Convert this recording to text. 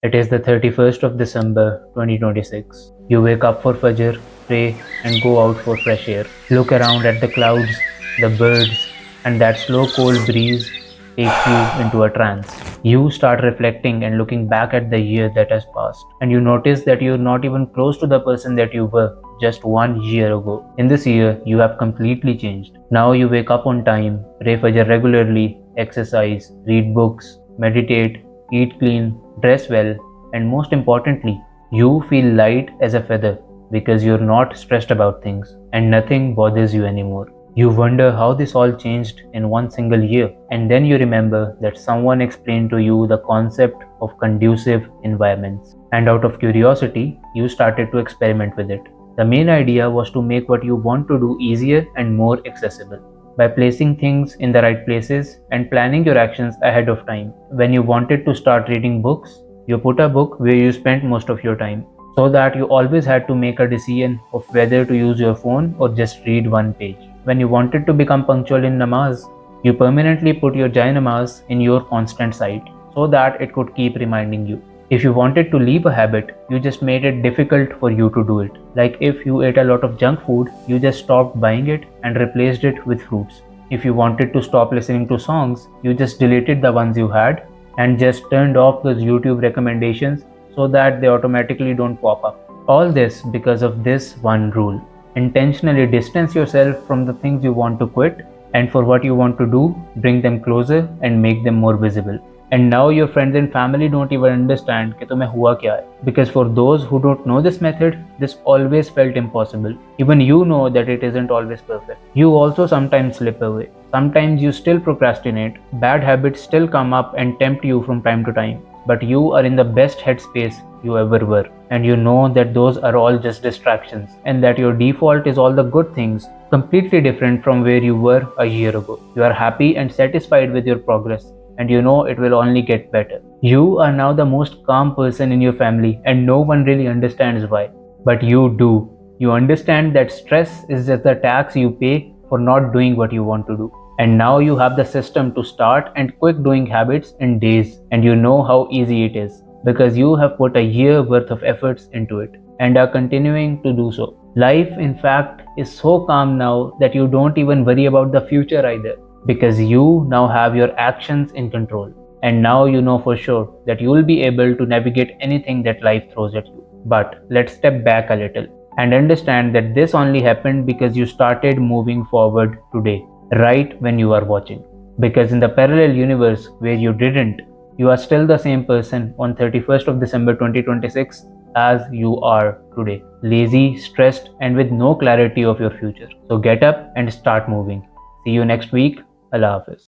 It is the 31st of December 2026. You wake up for Fajr, pray, and go out for fresh air. Look around at the clouds, the birds, and that slow cold breeze takes you into a trance. You start reflecting and looking back at the year that has passed, and you notice that you're not even close to the person that you were just 1 year ago. In this year, you have completely changed. Now you wake up on time, pray Fajr regularly, exercise, read books, meditate, eat clean, dress well, and most importantly, you feel light as a feather because you're not stressed about things and nothing bothers you anymore. You wonder how this all changed in one single year, and then you remember that someone explained to you the concept of conducive environments. And out of curiosity, you started to experiment with it. The main idea was to make what you want to do easier and more accessible by placing things in the right places and planning your actions ahead of time. When you wanted to start reading books, you put a book where you spent most of your time, so that you always had to make a decision of whether to use your phone or just read one page. When you wanted to become punctual in namaz, you permanently put your Jai namaz in your constant sight so that it could keep reminding you. If you wanted to leave a habit, you just made it difficult for you to do it. Like if you ate a lot of junk food, you just stopped buying it and replaced it with fruits. If you wanted to stop listening to songs, you just deleted the ones you had and just turned off those YouTube recommendations so that they automatically don't pop up. All this because of this one rule. Intentionally distance yourself from the things you want to quit, and for what you want to do, bring them closer and make them more visible. And now your friends and family don't even understand कि तुम्हें हुआ क्या है. Because for those who don't know this method, this always felt impossible. Even you know that it isn't always perfect. You also sometimes slip away. Sometimes you still procrastinate. Bad habits still come up and tempt you from time to time. But you are in the best headspace you ever were. And you know that those are all just distractions. And that your default is all the good things, completely different from where you were a year ago. You are happy and satisfied with your progress, and you know it will only get better. You are now the most calm person in your family, and no one really understands why. But you do. You understand that stress is just the tax you pay for not doing what you want to do. And now you have the system to start and quit doing habits in days, and you know how easy it is because you have put a year worth of efforts into it and are continuing to do so. Life, in fact, is so calm now that you don't even worry about the future either because you now have your actions in control. And now you know for sure that you will be able to navigate anything that life throws at you. But let's step back a little and understand that this only happened because you started moving forward today, right when you are watching. Because in the parallel universe where you didn't, you are still the same person on 31st of December 2026 as you are today. Lazy, stressed, and with no clarity of your future. So get up and start moving. See you next week. Allah Hafiz.